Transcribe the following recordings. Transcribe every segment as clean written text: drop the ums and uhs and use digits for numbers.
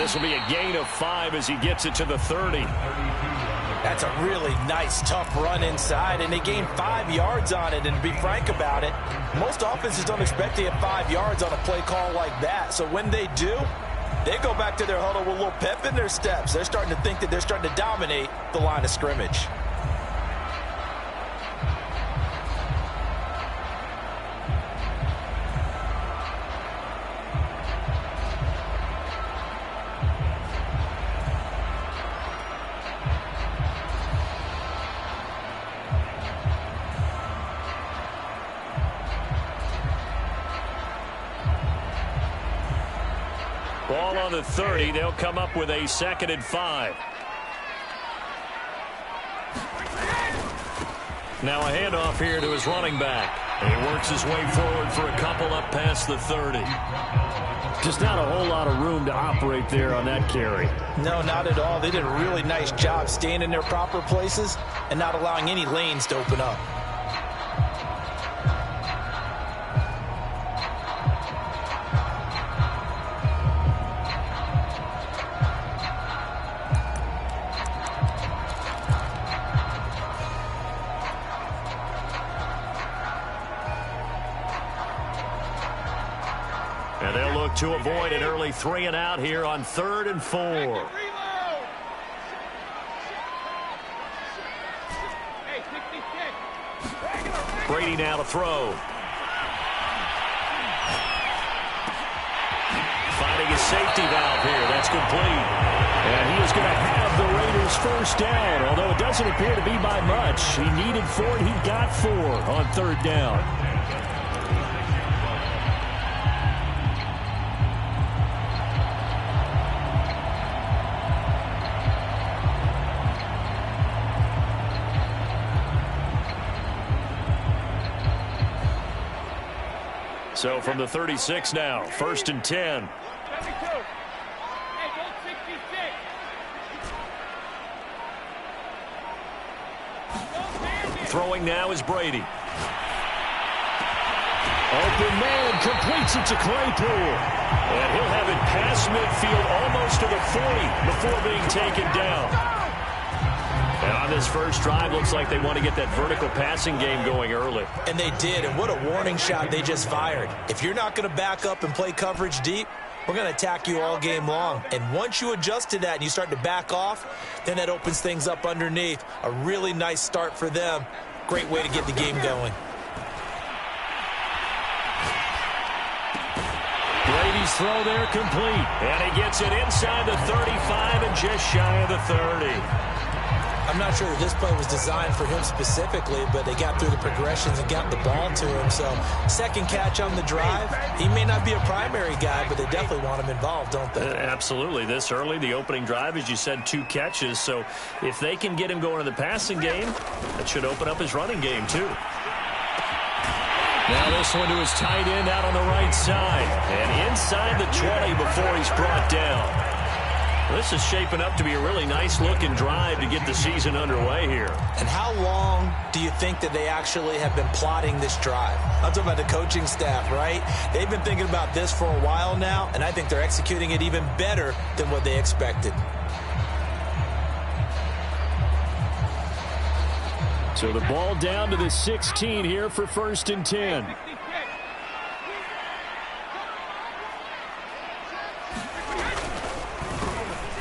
this will be a gain of 5 as he gets it to the 30. That's a really nice, tough run inside, and they gained 5 yards on it. And to be frank about it, most offenses don't expect to get 5 yards on a play call like that. So when they do, they go back to their huddle with a little pep in their steps. They're starting to think that they're starting to dominate the line of scrimmage. Ball on the 30. They'll come up with a 2nd and 5. Now a handoff here to his running back. And he works his way forward for a couple up past the 30. Just not a whole lot of room to operate there on that carry. No, not at all. They did a really nice job staying in their proper places and not allowing any lanes to open up. And they'll look to avoid an early 3 and out here on 3rd and 4. Brady now to throw. Finding his safety valve here. That's complete. And he is going to have the Raiders first down, although it doesn't appear to be by much. He needed 4, and he got 4 on 3rd down. So from the 36 now, 1st and 10. Throwing now is Brady. Open man completes it to Claypool. And he'll have it past midfield almost to the 40 before being taken down. And on this first drive, looks like they want to get that vertical passing game going early. And they did, and what a warning shot they just fired. If you're not going to back up and play coverage deep, we're going to attack you all game long. And once you adjust to that and you start to back off, then that opens things up underneath. A really nice start for them. Great way to get the game going. Brady's throw there complete. And he gets it inside the 35 and just shy of the 30. I'm not sure that this play was designed for him specifically, but they got through the progressions and got the ball to him. So, second catch on the drive. He may not be a primary guy, but they definitely want him involved, don't they? Absolutely. This early, the opening drive, as you said, 2 catches. So, if they can get him going in the passing game, that should open up his running game, too. Now this one to his tight end out on the right side. And inside the 20 before he's brought down. This is shaping up to be a really nice-looking drive to get the season underway here. And how long do you think that they actually have been plotting this drive? I'm talking about the coaching staff, right? They've been thinking about this for a while now, and I think they're executing it even better than what they expected. So the ball down to the 16 here for 1st and 10.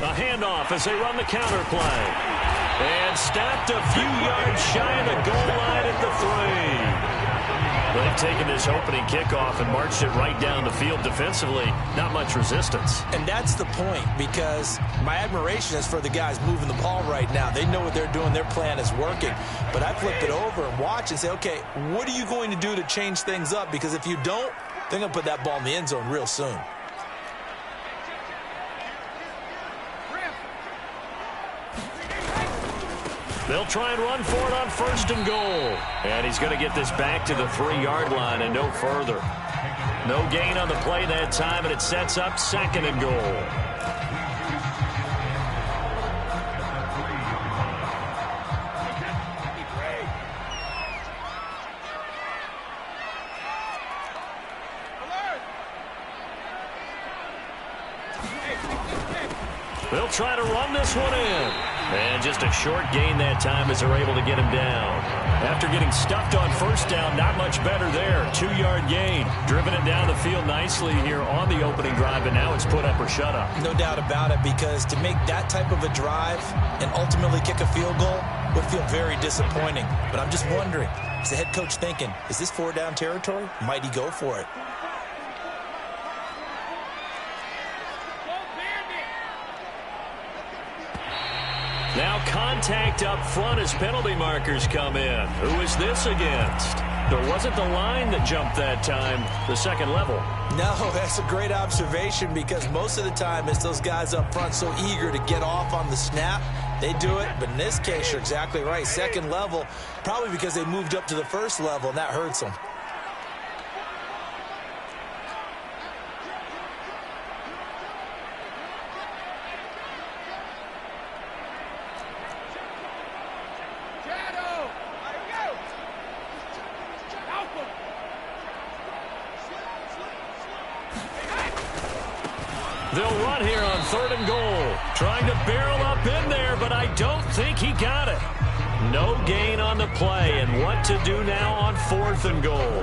A handoff as they run the counter play. And stopped a few yards shy of the goal line at the 3. They've taken this opening kickoff and marched it right down the field defensively. Not much resistance. And that's the point, because my admiration is for the guys moving the ball right now. They know what they're doing. Their plan is working. But I flip it over and watch and say, okay, what are you going to do to change things up? Because if you don't, they're going to put that ball in the end zone real soon. They'll try and run for it on 1st and goal. And he's going to get this back to the 3-yard line and no further. No gain on the play that time, and it sets up 2nd and goal. They'll try to run this one in. And just a short gain that time as they're able to get him down. After getting stuffed on first down, not much better there. 2-yard gain. Driven it down the field nicely here on the opening drive, and now it's put up or shut up. No doubt about it, because to make that type of a drive and ultimately kick a field goal would feel very disappointing. But I'm just wondering, is the head coach thinking, is this 4-down territory? Might he go for it? Now contact up front as penalty markers come in. Who is this against? There wasn't the line that jumped that time, the second level. No, that's a great observation, because most of the time it's those guys up front so eager to get off on the snap. They do it, but in this case, you're exactly right. Second level, probably because they moved up to the first level, and that hurts them. They'll run here on 3rd and goal. Trying to barrel up in there, but I don't think he got it. No gain on the play, and what to do now on 4th and goal.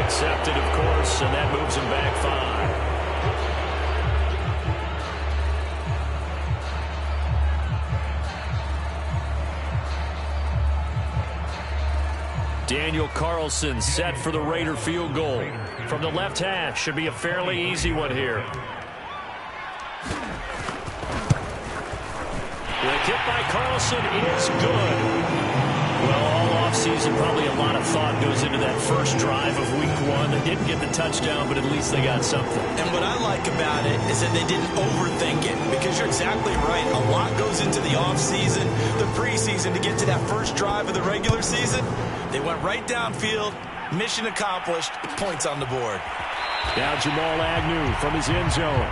Accepted, of course, and that moves him back 5. Daniel Carlson set for the Raider field goal. From the left hash, should be a fairly easy one here. The kick by Carlson is good. Well, all offseason, probably a lot of thought goes into that first drive of week 1. They didn't get the touchdown, but at least they got something. And what I like about it is that they didn't overthink it, because you're exactly right. A lot goes into the offseason, the preseason, to get to that first drive of the regular season. They went right downfield, mission accomplished, points on the board. Now Jamal Agnew from his end zone.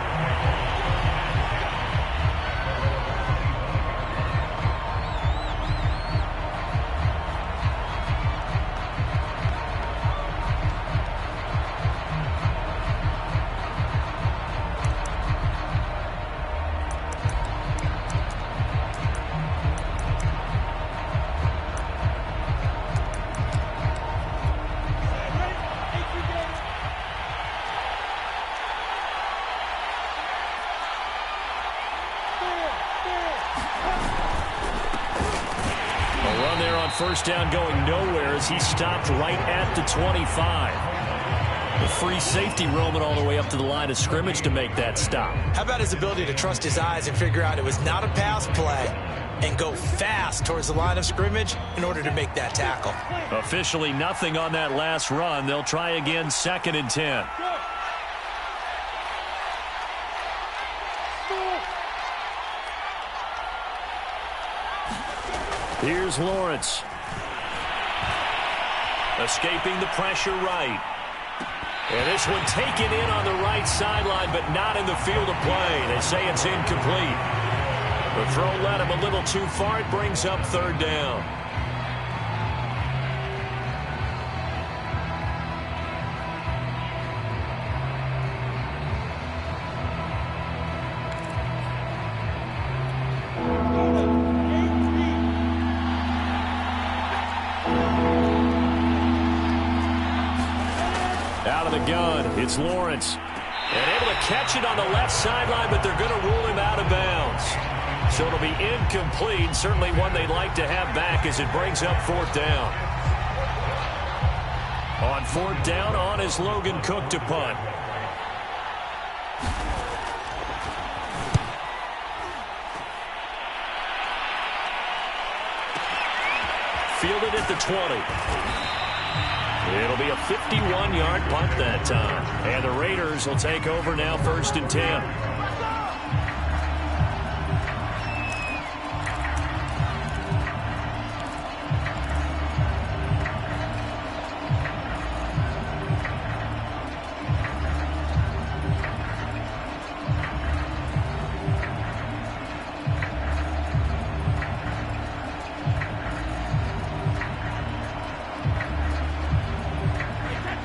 First down going nowhere as he stopped right at the 25. The free safety roaming all the way up to the line of scrimmage to make that stop. How about his ability to trust his eyes and figure out it was not a pass play and go fast towards the line of scrimmage in order to make that tackle. Officially nothing on that last run. They'll try again, 2nd and 10. Here's Lawrence. Escaping the pressure right. And this one taken in on the right sideline, but not in the field of play. They say it's incomplete. The throw led him a little too far. It brings up 3rd down. Out of the gun, it's Lawrence. And able to catch it on the left sideline, but they're going to rule him out of bounds. So it'll be incomplete. Certainly one they'd like to have back as it brings up 4th down. On 4th down, on is Logan Cook to punt. fielded at the 20. It'll be a 51-yard punt that time. And the Raiders will take over now, 1st and 10.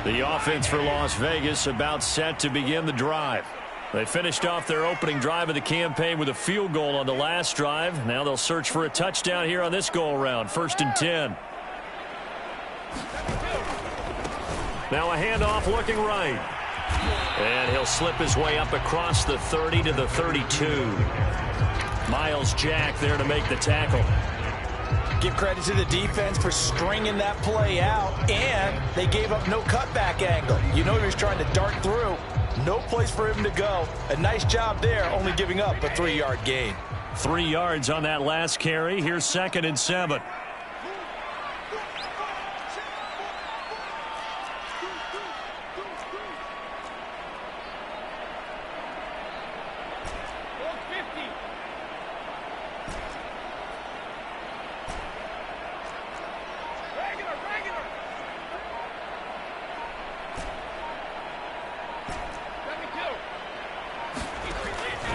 The offense for Las Vegas about set to begin the drive. They finished off their opening drive of the campaign with a field goal on the last drive. Now they'll search for a touchdown here on this go-around. 1st and 10. Now a handoff looking right. And he'll slip his way up across the 30 to the 32. Miles Jack there to make the tackle. Give credit to the defense for stringing that play out, and they gave up no cutback angle. You know he was trying to dart through. No place for him to go. A nice job there, only giving up a 3-yard gain. 3 yards on that last carry. Here's 2nd and 7.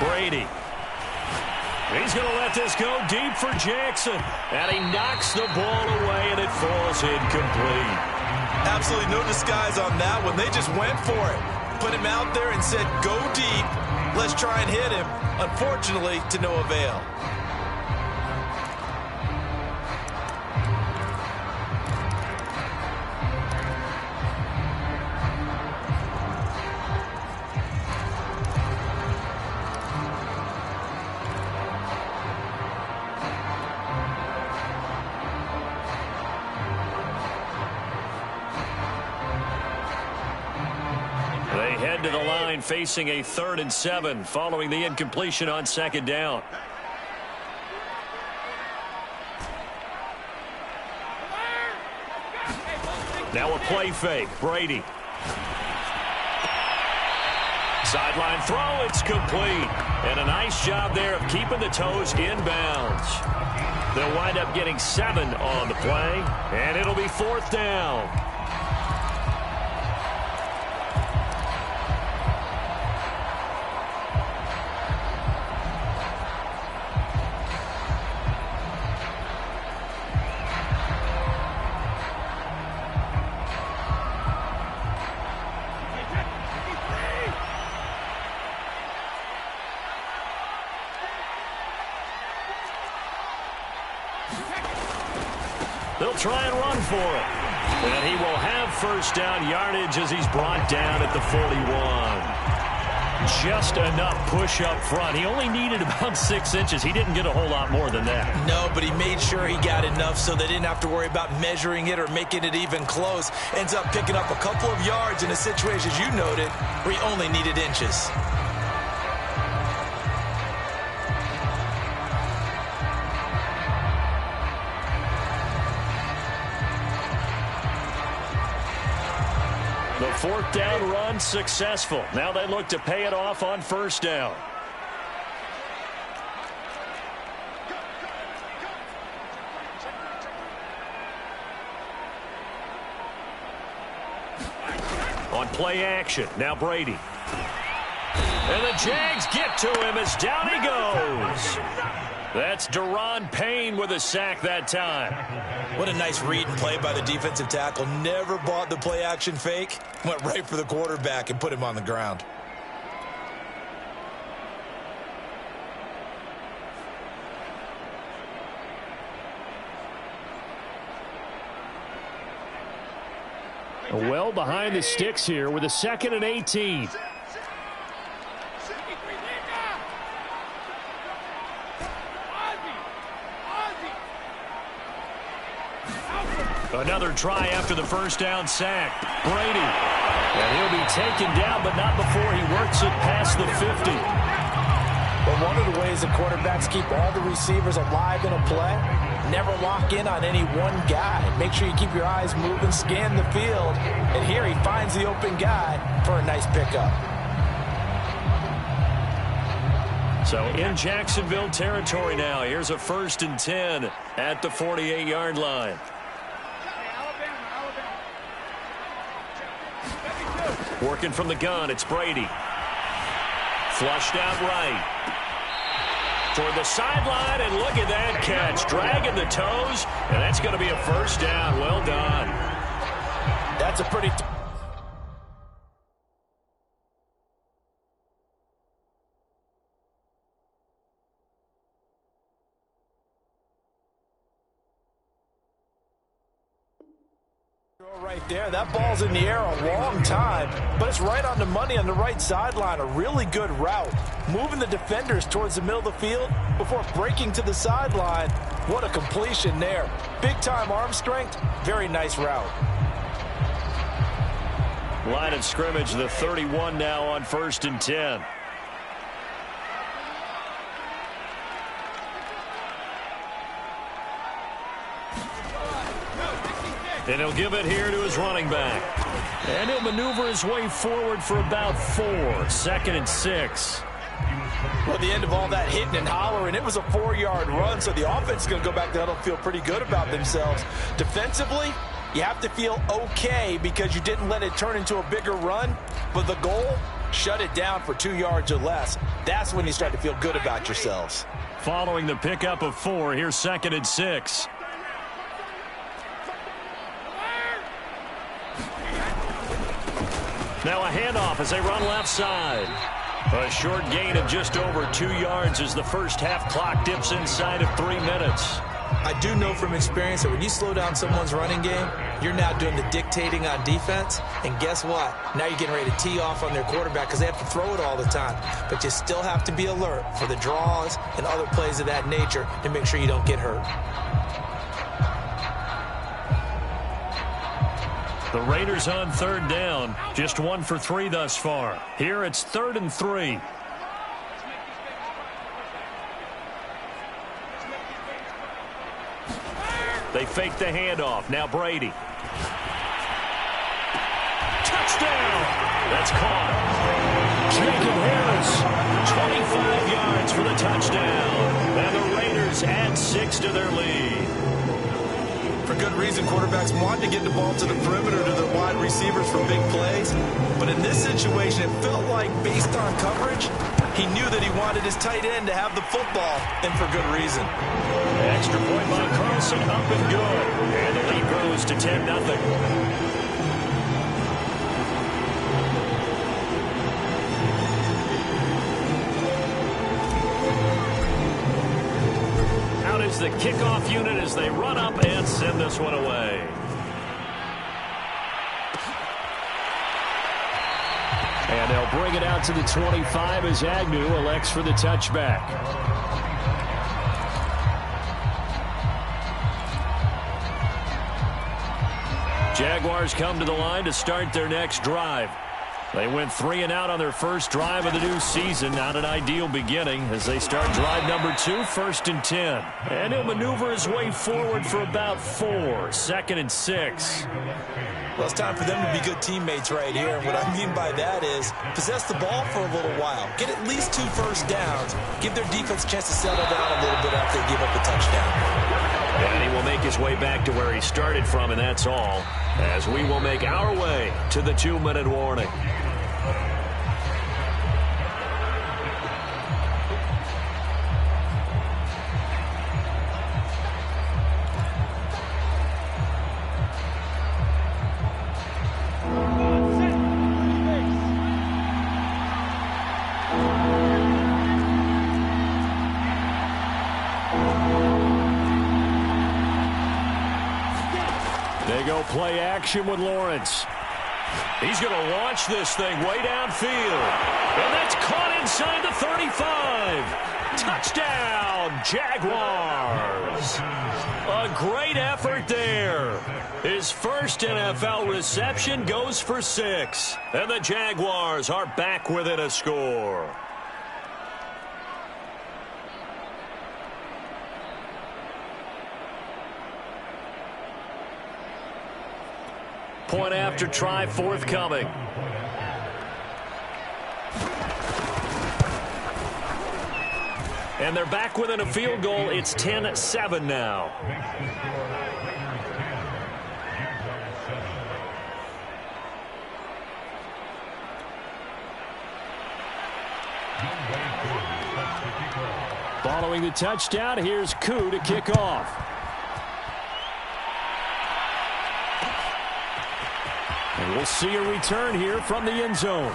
Brady. He's going to let this go deep for Jackson. And he knocks the ball away, and it falls incomplete. Absolutely no disguise on that one. They just went for it. Put him out there and said, go deep. Let's try and hit him. Unfortunately, to no avail. To the line facing a 3rd and 7 following the incompletion on 2nd down. Now a play fake. Brady. Sideline throw. It's complete. And a nice job there of keeping the toes inbounds. They'll wind up getting 7 on the play. And it'll be 4th down. They'll try and run for it. And he will have 1st down yardage as he's brought down at the 41. Just enough push up front. He only needed about 6 inches. He didn't get a whole lot more than that. No, but he made sure he got enough so they didn't have to worry about measuring it or making it even close. Ends up picking up a couple of yards in a situation, as you noted, where he only needed inches. The 4th down run successful. Now they look to pay it off on 1st down. On play action, now Brady. And the Jags get to him as down he goes. That's Daron Payne with a sack that time. What a nice read and play by the defensive tackle. Never bought the play action fake. Went right for the quarterback and put him on the ground. Well behind the sticks here with a 2nd and 18. Another try after the 1st down sack. Brady. And he'll be taken down, but not before he works it past the 50. Well, one of the ways the quarterbacks keep all the receivers alive in a play, never lock in on any one guy. Make sure you keep your eyes moving, scan the field, and here he finds the open guy for a nice pickup. So in Jacksonville territory now, here's a 1st and 10 at the 48-yard line. Working from the gun, it's Brady. Flushed out right. Toward the sideline, and look at that catch. Dragging the toes, and that's going to be a 1st down. Well done. That's a pretty... right there. That ball's in the air a long time, but it's right on the money on the right sideline. A really good route. Moving the defenders towards the middle of the field before breaking to the sideline. What a completion there. Big-time arm strength. Very nice route. Line of scrimmage, the 31 now on 1st and 10. And he'll give it here to his running back. And he'll maneuver his way forward for about 4. 2nd and 6. Well, at the end of all that hitting and hollering, it was a 4-yard run, so the offense is going to go back to huddle, feel pretty good about themselves. Defensively, you have to feel okay because you didn't let it turn into a bigger run, but the goal, shut it down for 2 yards or less. That's when you start to feel good about yourselves. Following the pickup of 4, here's 2nd and 6. Now a handoff as they run left side. A short gain of just over 2 yards as the first half clock dips inside of 3 minutes. I do know from experience that when you slow down someone's running game, you're now doing the dictating on defense. And guess what? Now you're getting ready to tee off on their quarterback because they have to throw it all the time. But you still have to be alert for the draws and other plays of that nature to make sure you don't get hurt. The Raiders on 3rd down. Just 1 for 3 thus far. Here it's 3rd and 3. They fake the handoff. Now Brady. Touchdown! That's caught. Jacob Harris, 25 yards for the touchdown. And the Raiders add 6 to their lead. For good reason, quarterbacks want to get the ball to the perimeter to their wide receivers for big plays. But in this situation, it felt like based on coverage, he knew that he wanted his tight end to have the football, and for good reason. Extra point by Carlson, up and good. And the lead grows to 10-0. Is the kickoff unit as they run up and send this one away. And they'll bring it out to the 25 as Agnew elects for the touchback. Jaguars come to the line to start their next drive. They went 3 and out on their first drive of the new season. Not an ideal beginning as they start drive number 2, 1st and 10. And he'll maneuver his way forward for about 4, 2nd and 6. Well, it's time for them to be good teammates right here. And what I mean by that is possess the ball for a little while. Get at least 2 first downs. Give their defense a chance to settle down a little bit after they give up a touchdown. And he will make his way back to where he started from, and that's all, as we will make our way to the 2-minute warning. Play action with Lawrence. He's going to launch this thing way downfield. And that's caught inside the 35. Touchdown, Jaguars. A great effort there. His first NFL reception goes for 6. And the Jaguars are back within a score. Point after try forthcoming. And they're back within a field goal. It's 10-7 now. Following the touchdown, here's Koo to kick off. And we'll see a return here from the end zone.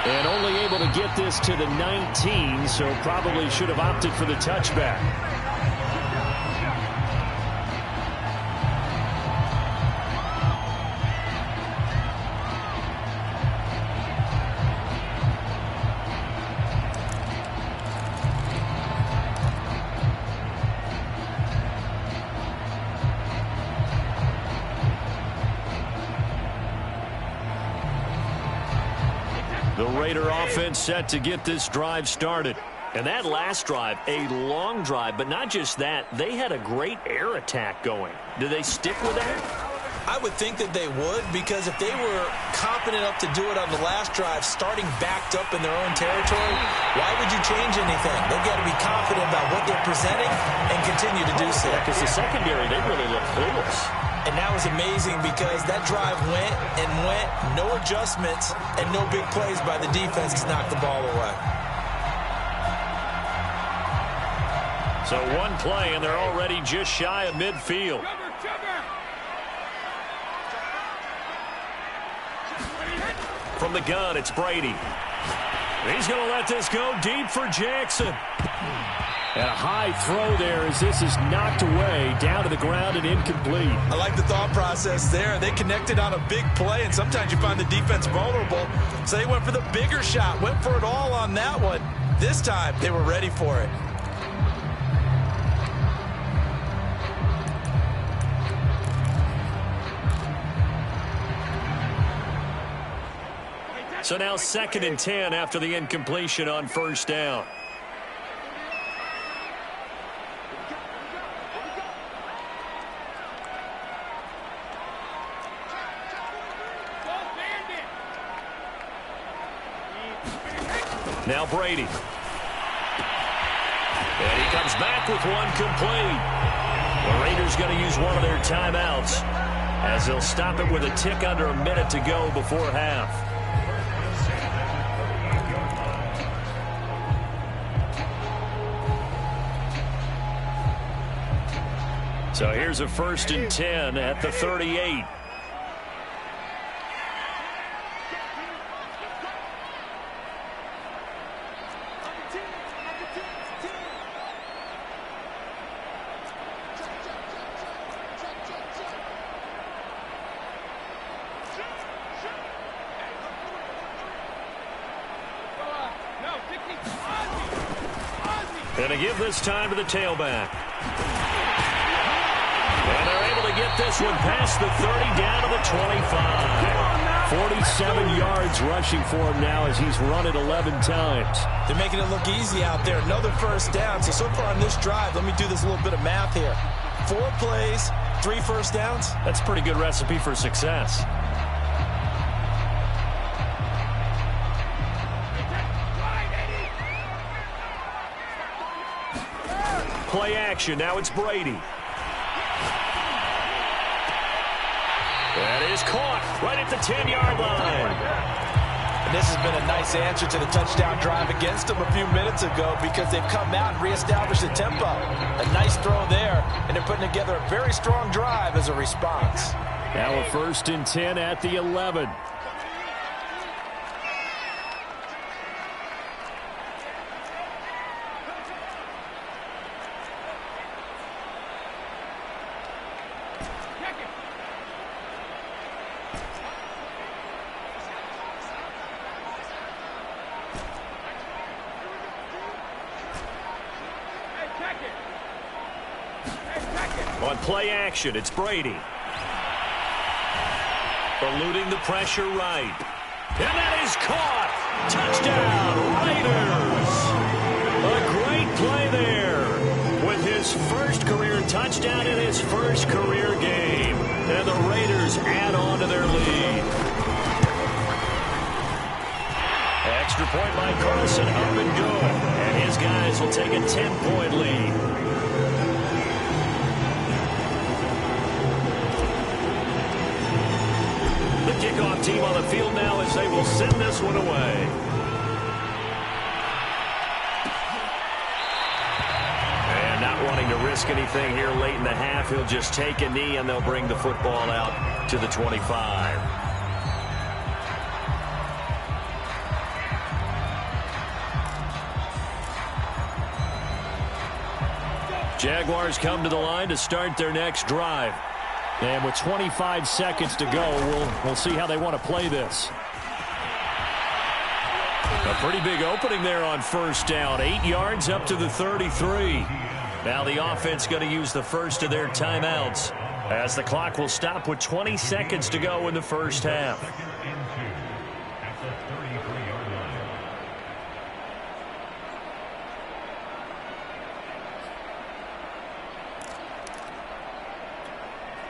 And only able to get this to the 19, so probably should have opted for the touchback. The Raider offense set to get this drive started. And that last drive, a long drive, but not just that. They had a great air attack going. Do they stick with that? I would think that they would, because if they were confident enough to do it on the last drive, starting backed up in their own territory, why would you change anything? They've got to be confident about what they're presenting and continue to do so. Because the secondary, they really look clueless. And that was amazing because that drive went and went, no adjustments, and no big plays by the defense to knock the ball away. So one play, and they're already just shy of midfield. From the gun, it's Brady. He's going to let this go deep for Jackson. And a high throw there as this is knocked away, down to the ground and incomplete. I like the thought process there. They connected on a big play, and sometimes you find the defense vulnerable. So they went for the bigger shot, went for it all on that one. This time, they were ready for it. So now 2nd and 10 after the incompletion on first down. Now Brady. And he comes back with one complete. The Raiders going to use one of their timeouts as they'll stop it with a tick under a minute to go before half. So here's a 1st and 10 at the 38. And to give this time to the tailback. And they're able to get this one past the 30 down to the 25. 47 yards rushing for him now as he's run it 11 times. They're making it look easy out there. Another first down. So far on this drive, let me do this little bit of math here. 4 plays, 3 first downs. That's a pretty good recipe for success. Play action. Now it's Brady. That is caught right at the 10-yard line. And this has been a nice answer to the touchdown drive against them a few minutes ago because they've come out and reestablished the tempo. A nice throw there, and they're putting together a very strong drive as a response. Now a 1st and 10 at the 11. On play action, it's Brady. Eluding the pressure right. And that is caught. Touchdown, Raiders. A great play there with his first career touchdown in his first career game. And the Raiders add on to their lead. Extra point by Carlson, up and good. And his guys will take a 10-point lead. The kickoff team on the field now as they will send this one away. And not wanting to risk anything here late in the half, he'll just take a knee and they'll bring the football out to the 25. Jaguars come to the line to start their next drive. And with 25 seconds to go, we'll see how they want to play this. A pretty big opening there on first down. 8 yards up to the 33. Now the offense going to use the first of their timeouts as the clock will stop with 20 seconds to go in the first half.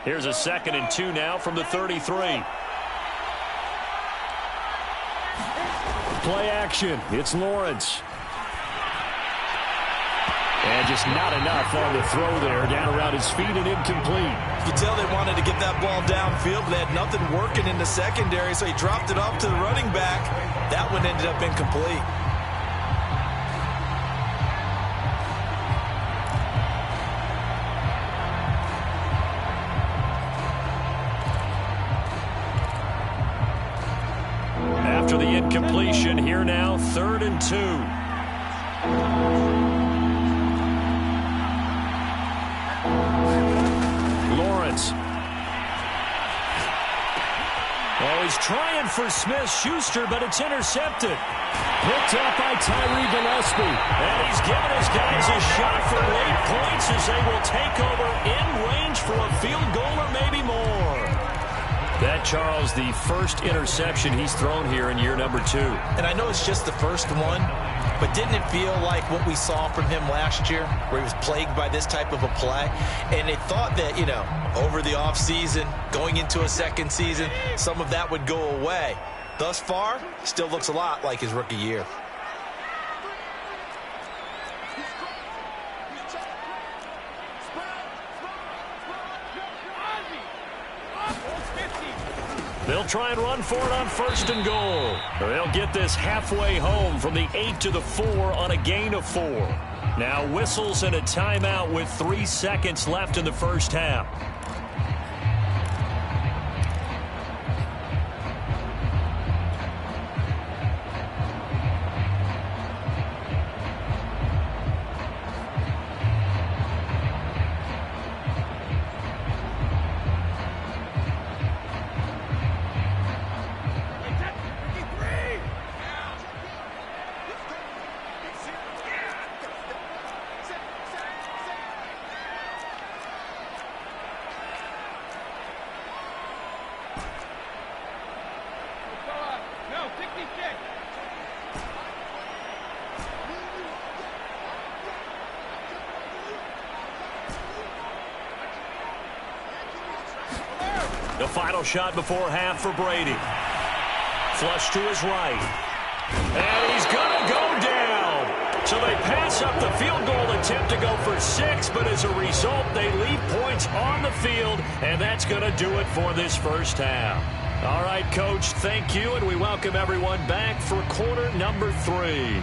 Here's a 2nd and 2 now from the 33. Play action. It's Lawrence. And just not enough on the throw there. Down around his feet and incomplete. You can tell they wanted to get that ball downfield, but they had nothing working in the secondary, so he dropped it off to the running back. That one ended up incomplete. After the incompletion, here now, 3rd and 2. Lawrence. Oh, he's trying for Smith-Schuster, but it's intercepted. Picked up by Tyree Gillespie. And he's given his guys a shot for late points as they will take over in range for a field goal or maybe more. That, Charles, the first interception he's thrown here in year number 2. And I know it's just the first one, but didn't it feel like what we saw from him last year, where he was plagued by this type of a play? And they thought that, you know, over the offseason, going into a second season, some of that would go away. Thus far, still looks a lot like his rookie year. They'll try and run for it on 1st and goal. They'll get this halfway home from the 8 to the 4 on a gain of 4. Now whistles and a timeout with 3 seconds left in the first half. The final shot before half for Brady. Flush to his right. And he's going to go down. So they pass up the field goal attempt to go for 6, but as a result, they leave points on the field, and that's going to do it for this first half. All right, Coach, thank you, and we welcome everyone back for quarter number 3.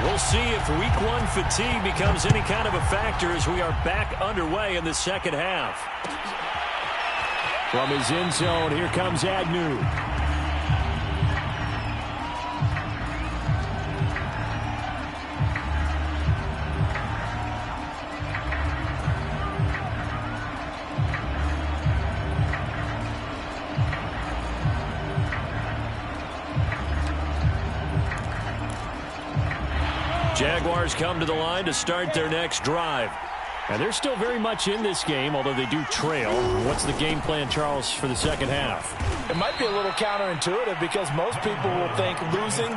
We'll see if week 1 fatigue becomes any kind of a factor as we are back underway in the second half. From his end zone, here comes Agnew. Jaguars come to the line to start their next drive. And they're still very much in this game, although they do trail. What's the game plan, Charles, for the second half? It might be a little counterintuitive because most people will think losing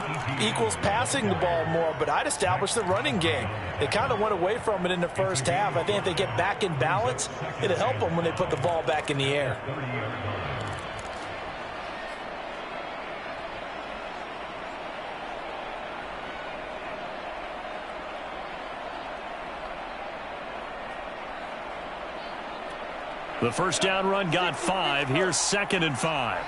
equals passing the ball more, but I'd establish the running game. They kind of went away from it in the first half. I think if they get back in balance, it'll help them when they put the ball back in the air. The first down run got 5. Here's 2nd and 5.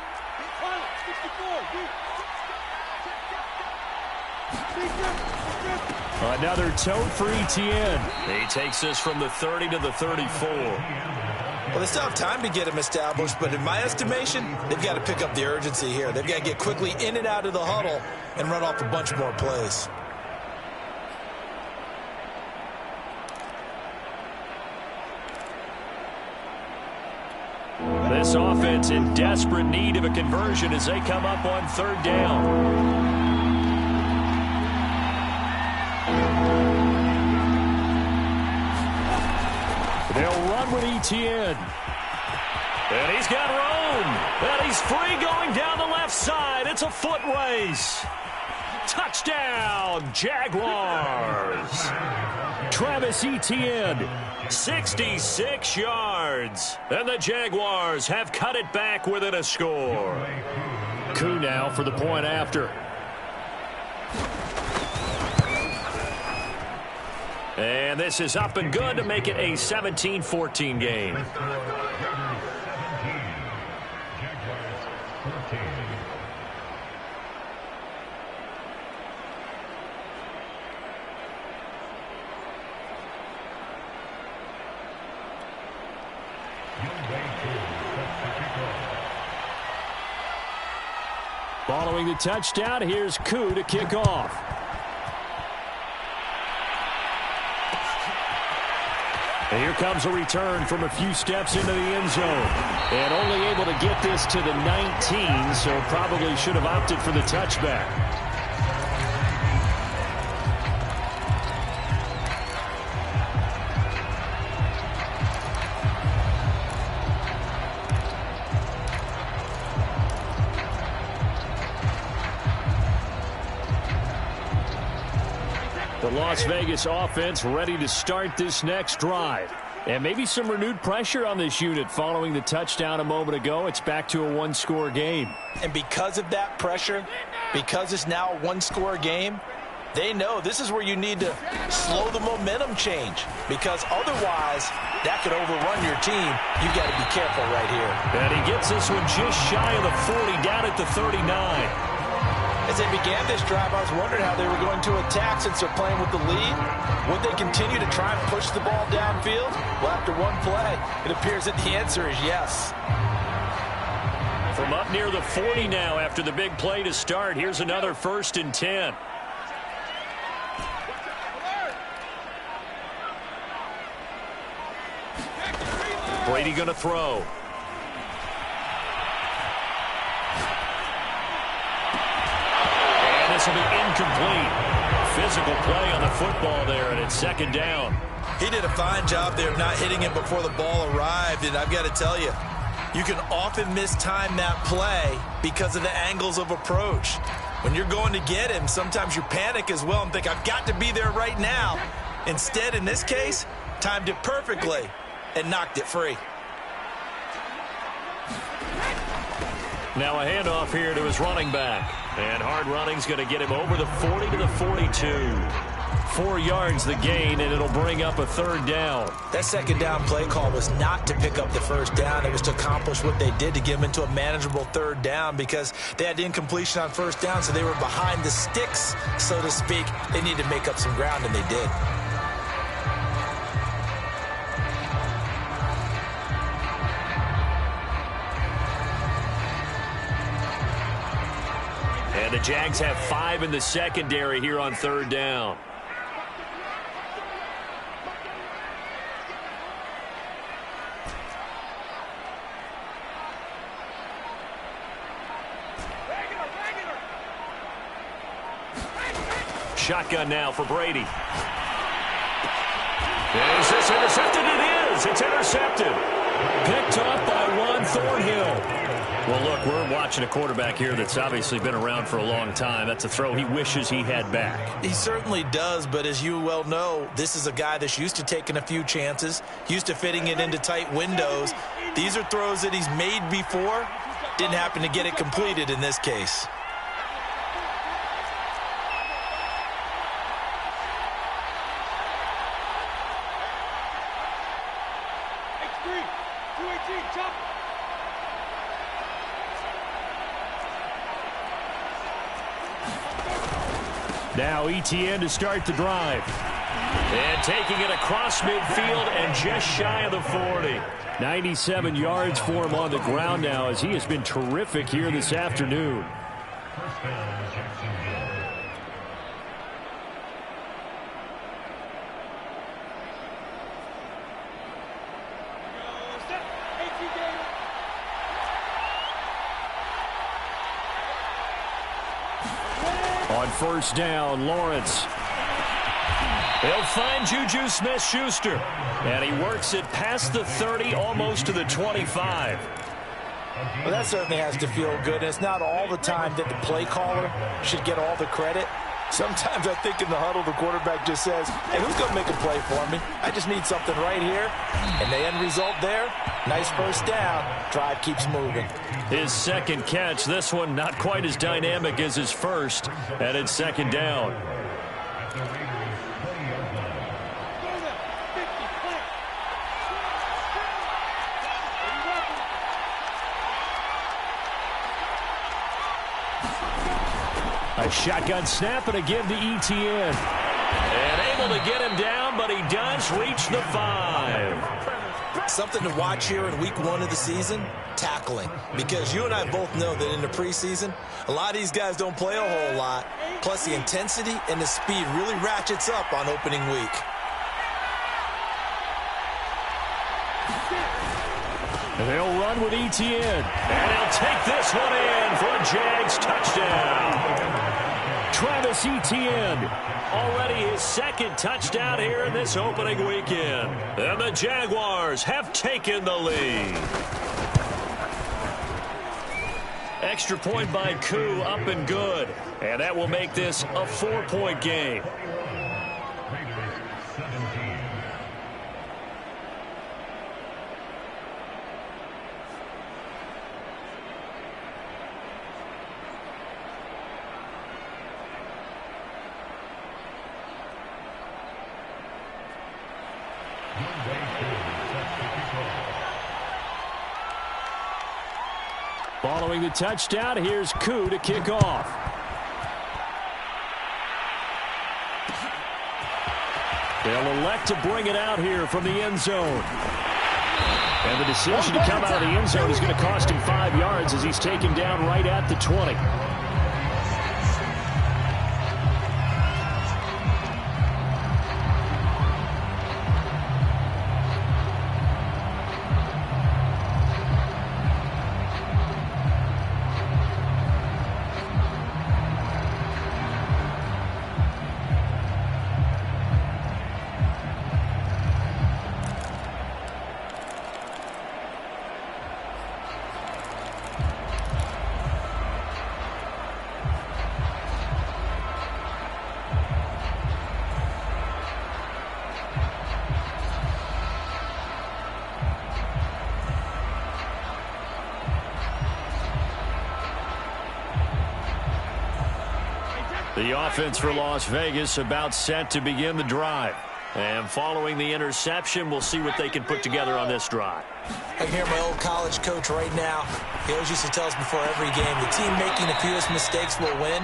Another tote for Etienne. He takes this from the 30 to the 34. Well, they still have time to get him established, but in my estimation, they've got to pick up the urgency here. They've got to get quickly in and out of the huddle and run off a bunch more plays. This offense in desperate need of a conversion as they come up on 3rd down. They'll run with Etienne. And he's got room. And he's free going down the left side. It's a foot race. Touchdown, Jaguars. Travis Etienne, 66 yards. And the Jaguars have cut it back within a score. Koo now for the point after. And this is up and good to make it a 17-14 game. Following the touchdown, here's Koo to kick off. And here comes a return from a few steps into the end zone. And only able to get this to the 19, so probably should have opted for the touchback. The Las Vegas offense ready to start this next drive. And maybe some renewed pressure on this unit following the touchdown a moment ago. It's back to a one-score game. And because of that pressure, because it's now a one-score game, they know this is where you need to slow the momentum change. Because otherwise, that could overrun your team. You've got to be careful right here. And he gets this one just shy of the 40, down at the 39. As they began this drive, I was wondering how they were going to attack since they're playing with the lead. Would they continue to try and push the ball downfield? Well, after one play, it appears that the answer is yes. From up near the 40 now after the big play to start, here's another 1st and 10. Brady going to throw. This will be incomplete. Physical play on the football there, and it's 2nd down. He did a fine job there of not hitting it before the ball arrived, and I've got to tell you, you can often mistime that play because of the angles of approach. When you're going to get him, sometimes you panic as well and think, I've got to be there right now. Instead, in this case, timed it perfectly and knocked it free. Now a handoff here to his running back. And hard running's going to get him over the 40 to the 42. 4 yards the gain, and it'll bring up a 3rd down. That 2nd down play call was not to pick up the 1st down. It was to accomplish what they did to get them into a manageable 3rd down because they had incompletion on 1st down, so they were behind the sticks, so to speak. They needed to make up some ground, and they did. And the Jags have 5 in the secondary here on 3rd down. Shotgun now for Brady. Is this intercepted? It is. It's intercepted. Picked off by Juan Thornhill. Well, look, we're watching a quarterback here that's obviously been around for a long time. That's a throw he wishes he had back. He certainly does, but as you well know, this is a guy that's used to taking a few chances, used to fitting it into tight windows. These are throws that he's made before. Didn't happen to get it completed in this case. Now Etienne to start the drive. And taking it across midfield and just shy of the 40. 97 yards for him on the ground now as he has been terrific here this afternoon. On first down, Lawrence. He'll find Juju Smith-Schuster. And he works it past the 30, almost to the 25. Well, that certainly has to feel good. And it's not all the time that the play caller should get all the credit. Sometimes I think in the huddle, the quarterback just says, hey, who's going to make a play for me? I just need something right here. And the end result there, nice first down. Drive keeps moving. His second catch, this one not quite as dynamic as his first. And it's second down. A shotgun snap and a give to Etienne. And able to get him down, but he does reach the 5. Something to watch here in week 1 of the season, tackling. Because you and I both know that in the preseason, a lot of these guys don't play a whole lot. Plus the intensity and the speed really ratchets up on opening week. And they'll run with Etienne. And he'll take this one in for a Jags touchdown. Travis Etienne, already his second touchdown here in this opening weekend. And the Jaguars have taken the lead. Extra point by Koo, up and good. And that will make this a 4-point game. Following the touchdown, here's Koo to kick off. They'll elect to bring it out here from the end zone. And the decision to come out of the end zone is going to cost him 5 yards as he's taken down right at the 20. The offense for Las Vegas about set to begin the drive. And following the interception, we'll see what they can put together on this drive. I can hear my old college coach right now. He always used to tell us before every game, the team making the fewest mistakes will win.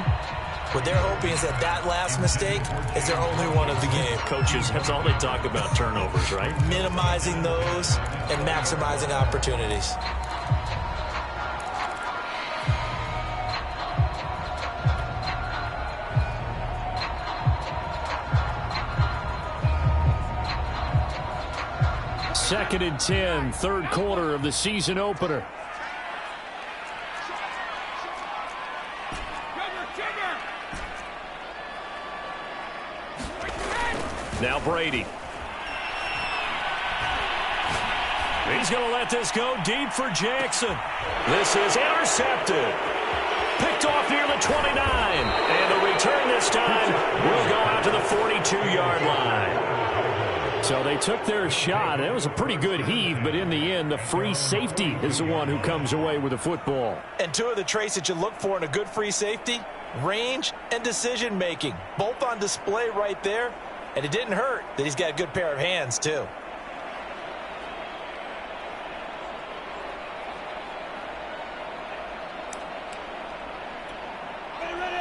What they're hoping is that that last mistake is their only one of the game. Coaches, that's all they talk about, turnovers, right? Minimizing those and maximizing opportunities. Second and 10, third quarter of the season opener. Now Brady. He's going to let this go deep for Jackson. This is intercepted. Picked off near the 29. And the return this time will go out to the 42-yard line. So they took their shot. It was a pretty good heave, but in the end, the free safety is the one who comes away with the football. And two of the traits that you look for in a good free safety, range and decision-making, both on display right there. And it didn't hurt that he's got a good pair of hands, too.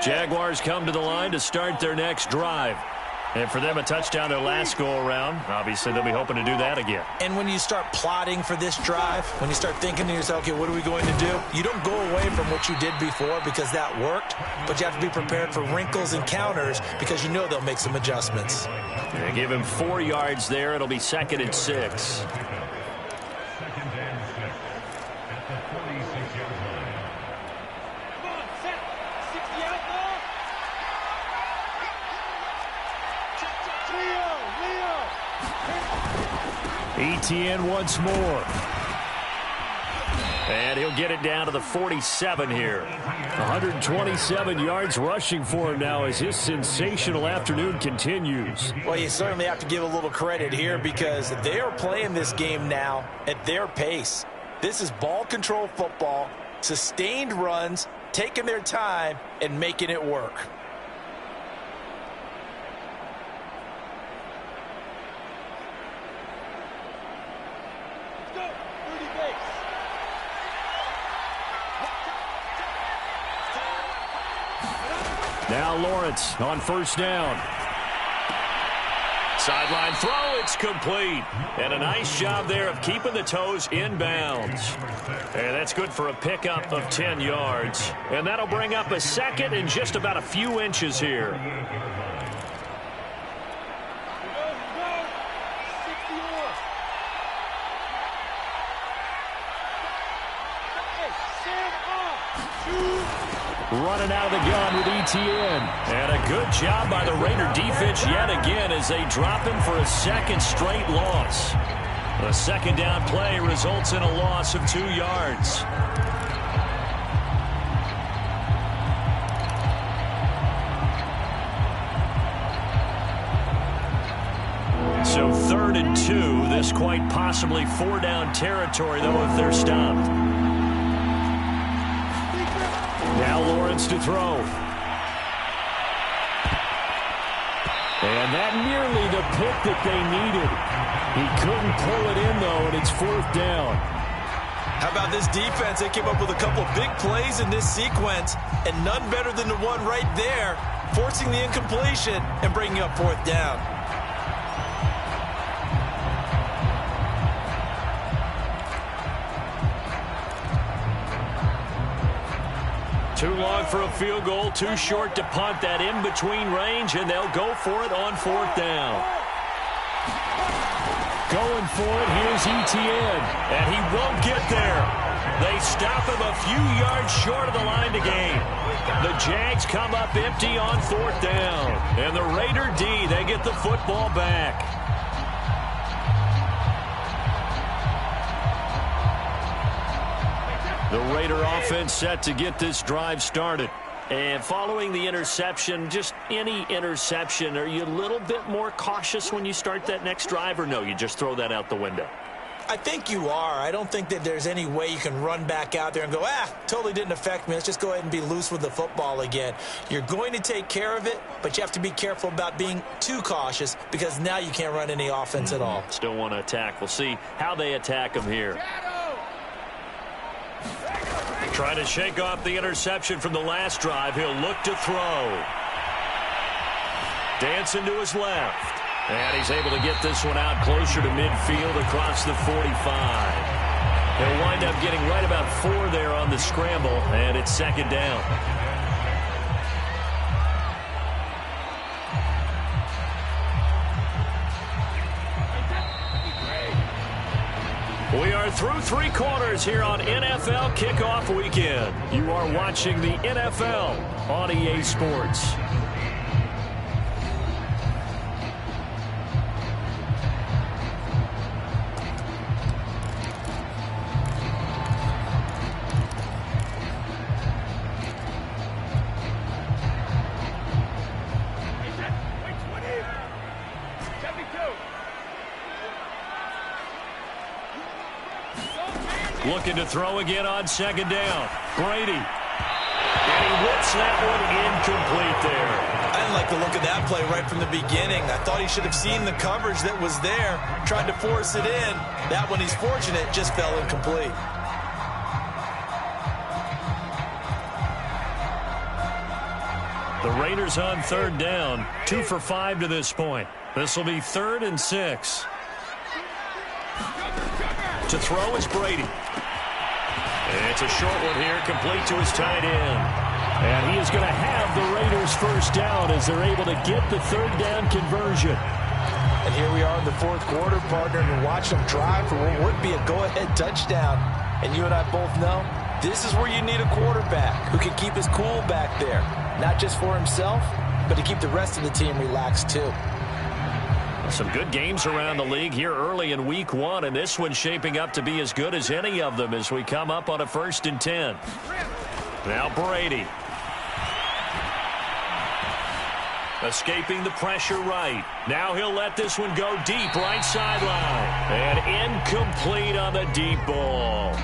Jaguars come to the line to start their next drive. And for them, a touchdown their last go-around. Obviously, they'll be hoping to do that again. And when you start plotting for this drive, when you start thinking to yourself, okay, what are we going to do? You don't go away from what you did before because that worked, but you have to be prepared for wrinkles and counters because you know they'll make some adjustments. They give him 4 yards there. It'll be 2nd and 6. Etienne once more. And he'll get it down to the 47 here. 127 yards rushing for him now as his sensational afternoon continues. Well, you certainly have to give a little credit here because they are playing this game now at their pace. This is ball control football, sustained runs, taking their time, and making it work. Now Lawrence on first down. Sideline throw, it's complete. And a nice job there of keeping the toes inbounds. And that's good for a pickup of 10 yards. And that'll bring up a 2nd and just about a few inches here. Running out of the gun with Etienne. And a good job by the Raider defense yet again as they drop him for a 2nd straight loss. The 2nd down play results in a loss of 2 yards. So 3rd and 2. This quite possibly 4-down territory, though, if they're stopped. Now Lawrence to throw. And that nearly the pick that they needed. He couldn't pull it in, though, and it's 4th down. How about this defense? They came up with a couple big plays in this sequence, and none better than the one right there, forcing the incompletion and bringing up 4th down. Too long for a field goal, too short to punt. That in-between range, and they'll go for it on 4th down. Going for it, here's Etienne. And he won't get there. They stop him a few yards short of the line to gain. The Jags come up empty on 4th down. And the Raider D, they get the football back. The Raider offense set to get this drive started. And following the interception, just any interception, are you a little bit more cautious when you start that next drive, or no, you just throw that out the window? I think you are. I don't think that there's any way you can run back out there and go, totally didn't affect me. Let's just go ahead and be loose with the football again. You're going to take care of it, but you have to be careful about being too cautious because now you can't run any offense at all. Still want to attack. We'll see how they attack him here. Trying to shake off the interception from the last drive. He'll look to throw. Dancing to his left. And he's able to get this one out closer to midfield across the 45. He'll wind up getting right about 4 there on the scramble, and it's 2nd down. We are through 3 quarters here on NFL Kickoff Weekend. You are watching the NFL on EA Sports. Looking to throw again on second down. Brady. And he whips that one incomplete there. I didn't like the look of that play right from the beginning. I thought he should have seen the coverage that was there, tried to force it in. That one, he's fortunate, just fell incomplete. The Raiders on third down, 2 for 5 to this point. This will be 3rd and 6. To throw is Brady. It's a short one here, complete to his tight end. And he is going to have the Raiders first down as they're able to get the third down conversion. And here we are in the fourth quarter, partner, and watch them drive for what would be a go-ahead touchdown. And you and I both know this is where you need a quarterback who can keep his cool back there. Not just for himself, but to keep the rest of the team relaxed too. Some good games around the league here early in week 1, and this one's shaping up to be as good as any of them as we come up on a 1st and 10. Now Brady. Escaping the pressure right. Now he'll let this one go deep right sideline. And incomplete on the deep ball.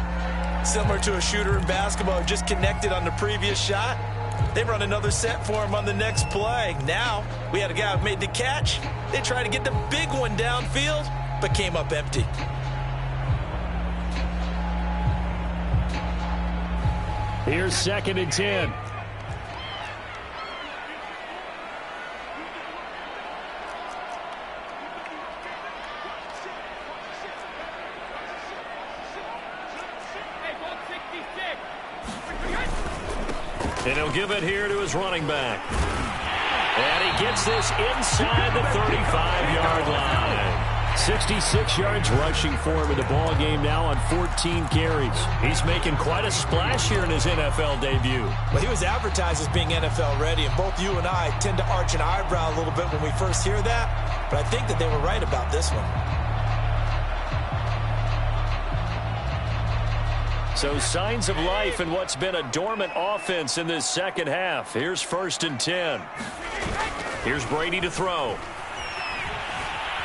Similar to a shooter in basketball who just connected on the previous shot. They run another set for him on the next play. Now, we had a guy who made the catch. They tried to get the big one downfield, but came up empty. Here's 2nd and 10. And he'll give it here to his running back. And he gets this inside the 35-yard line. 66 yards rushing for him in the ball game now on 14 carries. He's making quite a splash here in his NFL debut. Well, he was advertised as being NFL ready, and both you and I tend to arch an eyebrow a little bit when we first hear that. But I think that they were right about this one. So signs of life in what's been a dormant offense in this second half. Here's 1st and 10. Here's Brady to throw.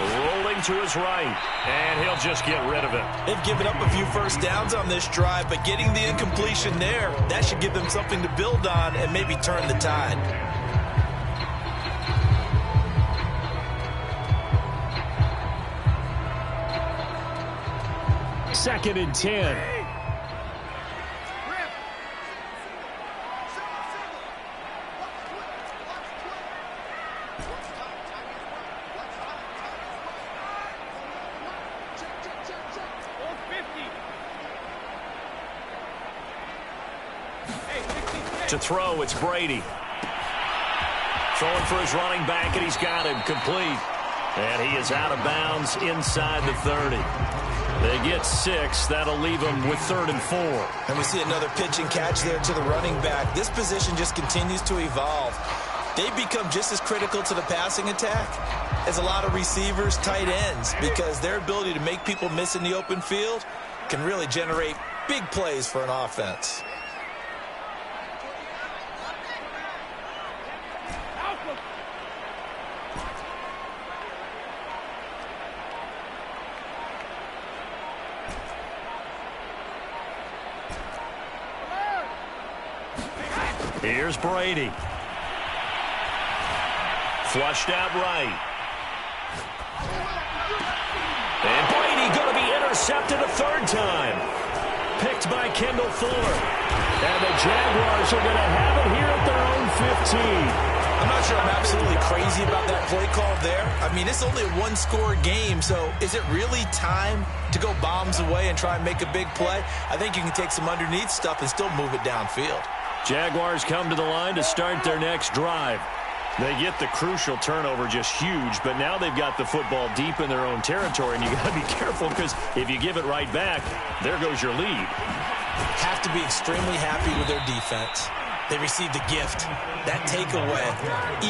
Rolling to his right, and he'll just get rid of it. They've given up a few first downs on this drive, but getting the incompletion there, that should give them something to build on and maybe turn the tide. 2nd and 10. To throw, it's Brady. Throwing for his running back, and he's got him complete. And he is out of bounds inside the 30. They get 6. That'll leave them with 3rd and 4. And we see another pitch and catch there to the running back. This position just continues to evolve. They become just as critical to the passing attack as a lot of receivers, tight ends, because their ability to make people miss in the open field can really generate big plays for an offense. Here's Brady. Flushed out right. And Brady going to be intercepted a 3rd time. Picked by Kendall Fuller. And the Jaguars are going to have it here at their own 15. I'm not sure I'm absolutely crazy about that play call there. I mean, it's only a one-score game, so is it really time to go bombs away and try and make a big play? I think you can take some underneath stuff and still move it downfield. Jaguars come to the line to start their next drive. They get the crucial turnover, just huge, but now they've got the football deep in their own territory, and you got to be careful because if you give it right back, there goes your lead. Have to be extremely happy with their defense. They received a gift, that takeaway.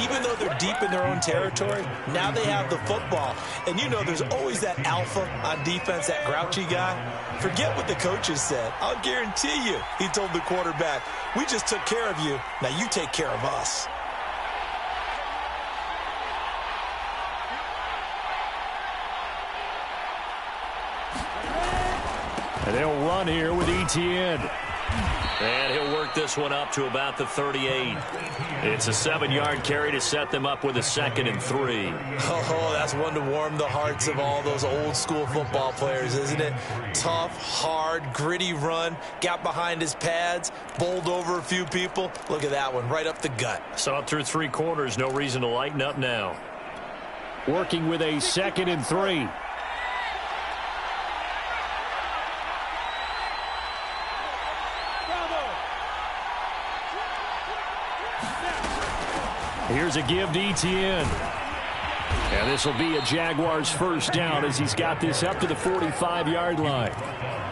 Even though they're deep in their own territory, now they have the football. And you know there's always that alpha on defense, that grouchy guy. Forget what the coaches said. I'll guarantee you, he told the quarterback, we just took care of you, now you take care of us. And they'll run run here with Etienne. And he'll work this one up to about the 38. It's a 7-yard carry to set them up with a 2nd and 3. Oh, that's one to warm the hearts of all those old-school football players, isn't it? Tough, hard, gritty run. Got behind his pads, bowled over a few people. Look at that one, right up the gut. So up through 3 quarters, no reason to lighten up now. Working with a 2nd and 3. Here's a give to Etienne. And this will be a Jaguars first down as he's got this up to the 45-yard line.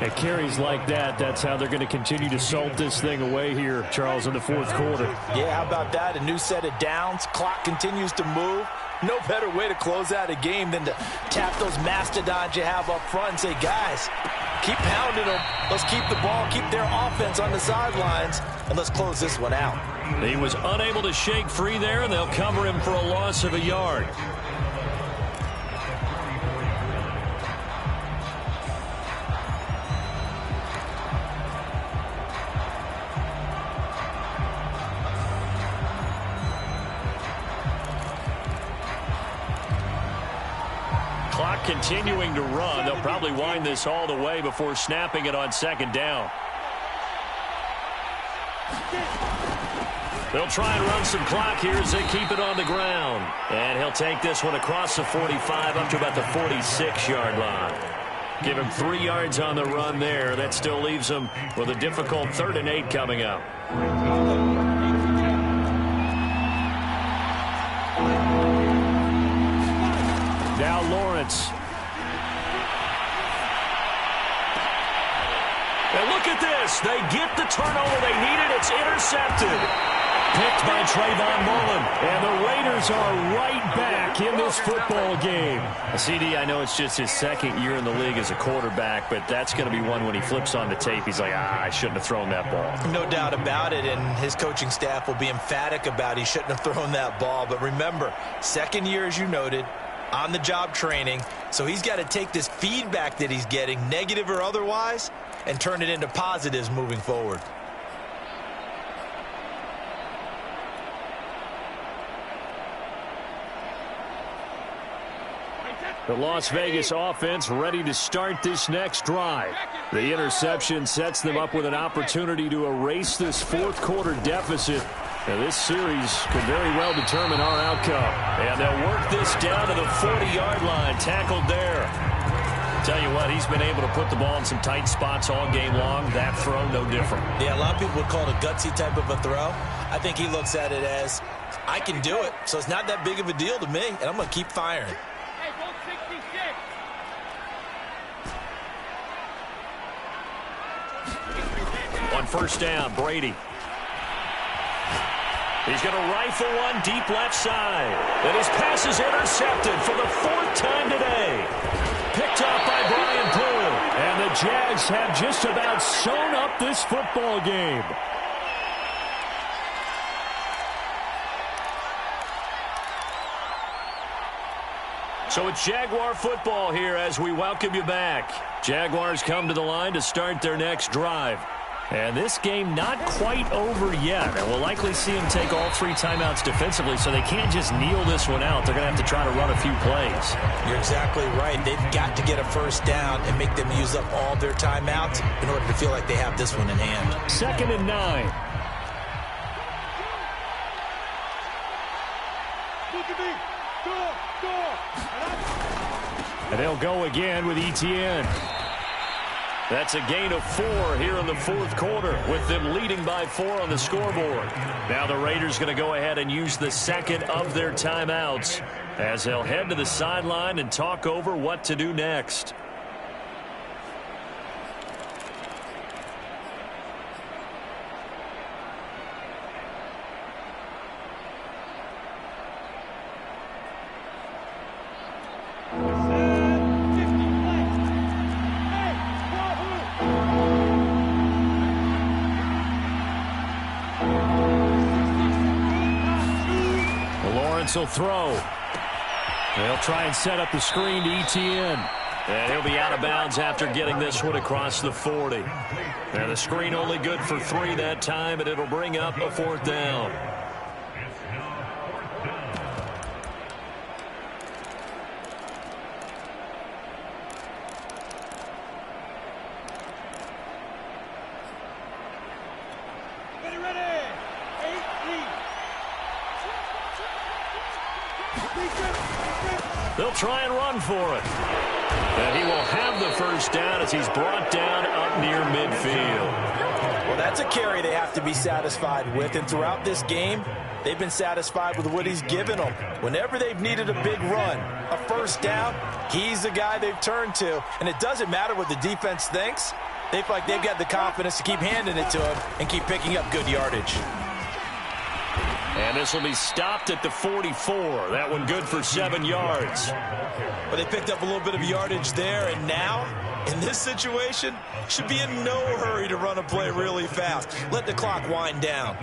At carries like that, that's how they're going to continue to salt this thing away here, Charles, in the 4th quarter. Yeah, how about that? A new set of downs. Clock continues to move. No better way to close out a game than to tap those mastodons you have up front and say, guys, keep pounding them. Let's keep the ball, keep their offense on the sidelines, and let's close this one out. He was unable to shake free there, and they'll cover him for a loss of a yard. Clock continuing to run. They'll probably wind this all the way before snapping it on 2nd down. They'll try and run some clock here as they keep it on the ground. And he'll take this one across the 45 up to about the 46-yard line. Give him 3 yards on the run there. That still leaves him with a difficult 3rd and 8 coming up. Now Lawrence. And look at this. They get the turnover they needed. It's intercepted. Picked by Trayvon Mullen. And the Raiders are right back in this football game. CD, I know it's just his 2nd year in the league as a quarterback, but that's going to be one when he flips on the tape. He's like, I shouldn't have thrown that ball. No doubt about it, and his coaching staff will be emphatic about he shouldn't have thrown that ball. But remember, 2nd year, as you noted, on-the-job training, so he's got to take this feedback that he's getting, negative or otherwise, and turn it into positives moving forward. The Las Vegas offense ready to start this next drive. The interception sets them up with an opportunity to erase this 4th quarter deficit. Now, this series could very well determine our outcome. And they'll work this down to the 40-yard line. Tackled there. Tell you what, he's been able to put the ball in some tight spots all game long. That throw, no different. Yeah, a lot of people would call it a gutsy type of a throw. I think he looks at it as, I can do it, so it's not that big of a deal to me, and I'm going to keep firing. On 1st down, Brady. He's going to rifle one deep left side. And his pass is intercepted for the 4th time today. Picked off by Brian Poole. And the Jags have just about sewn up this football game. So it's Jaguar football here as we welcome you back. Jaguars come to the line to start their next drive. And this game not quite over yet. And we'll likely see them take all 3 timeouts defensively, so they can't just kneel this one out. They're going to have to try to run a few plays. You're exactly right. They've got to get a 1st down and make them use up all their timeouts in order to feel like they have this one in hand. 2nd and 9. And they'll go again with Etienne. That's a gain of 4 here in the 4th quarter, with them leading by 4 on the scoreboard. Now the Raiders going to go ahead and use the 2nd of their timeouts as they'll head to the sideline and talk over what to do next. Will throw. They'll try and set up the screen to Etienne. And he'll be out of bounds after getting this one across the 40. And the screen only good for 3 that time, and it'll bring up a 4th down. They'll try and run for it. And he will have the first down as he's brought down up near midfield. Well, that's a carry they have to be satisfied with. And throughout this game, they've been satisfied with what he's given them. Whenever they've needed a big run, a first down, he's the guy they've turned to. And it doesn't matter what the defense thinks. They feel like they've got the confidence to keep handing it to him and keep picking up good yardage. And this will be stopped at the 44. That one good for 7 yards. But they picked up a little bit of yardage there, and now, in this situation, should be in no hurry to run a play really fast. Let the clock wind down.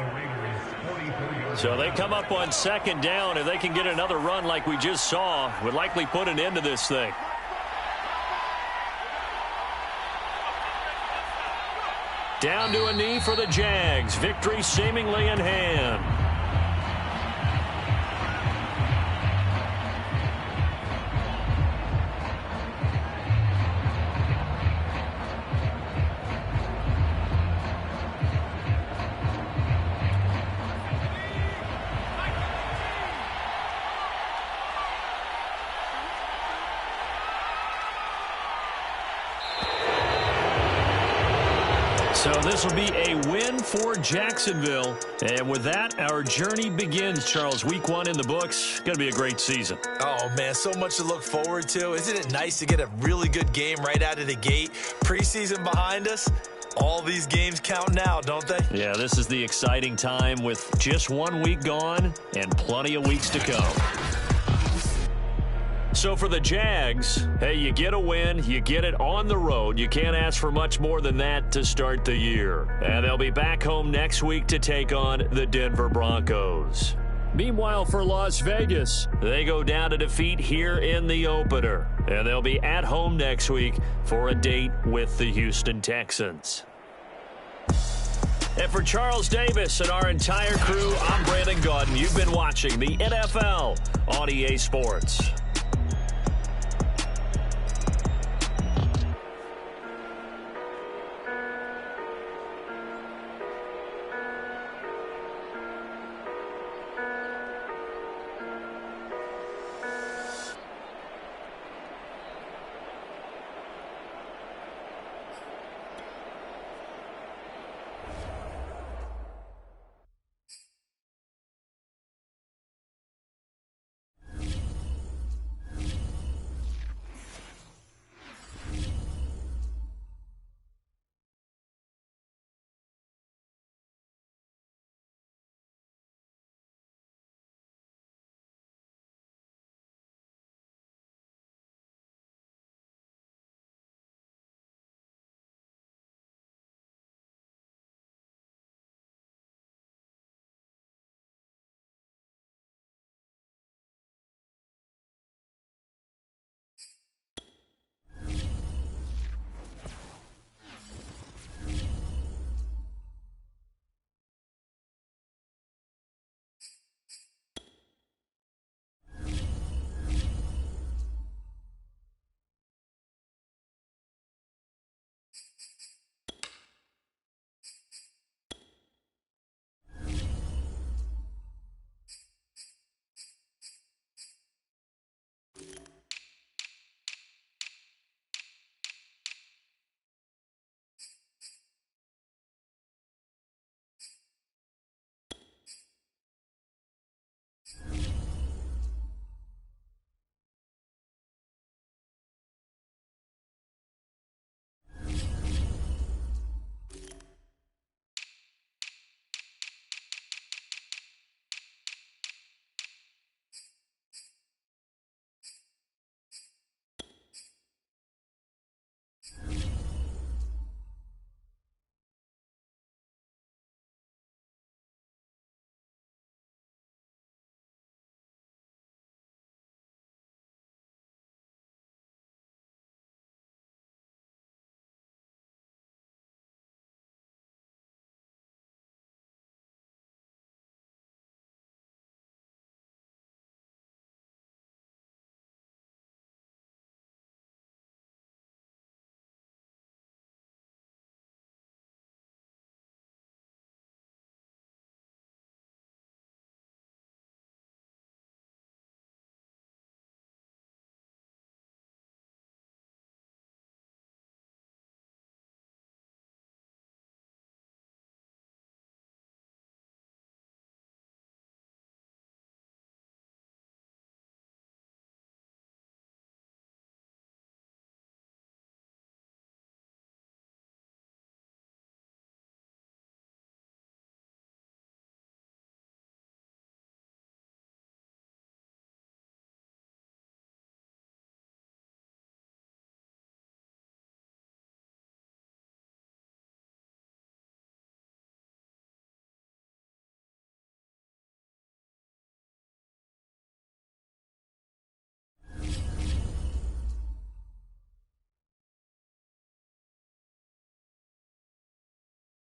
So they come up on 2nd down. If they can get another run like we just saw, would likely put an end to this thing. Down to a knee for the Jags. Victory seemingly in hand. So this will be a win for Jacksonville. And with that, our journey begins, Charles. Week 1 in the books. Going to be a great season. Oh, man, so much to look forward to. Isn't it nice to get a really good game right out of the gate? Preseason behind us. All these games count now, don't they? Yeah, this is the exciting time with just 1 week gone and plenty of weeks to come. So for the Jags, hey, you get a win, you get it on the road. You can't ask for much more than that to start the year. And they'll be back home next week to take on the Denver Broncos. Meanwhile, for Las Vegas, they go down to defeat here in the opener. And they'll be at home next week for a date with the Houston Texans. And for Charles Davis and our entire crew, I'm Brandon Gaudin. You've been watching the NFL on EA Sports.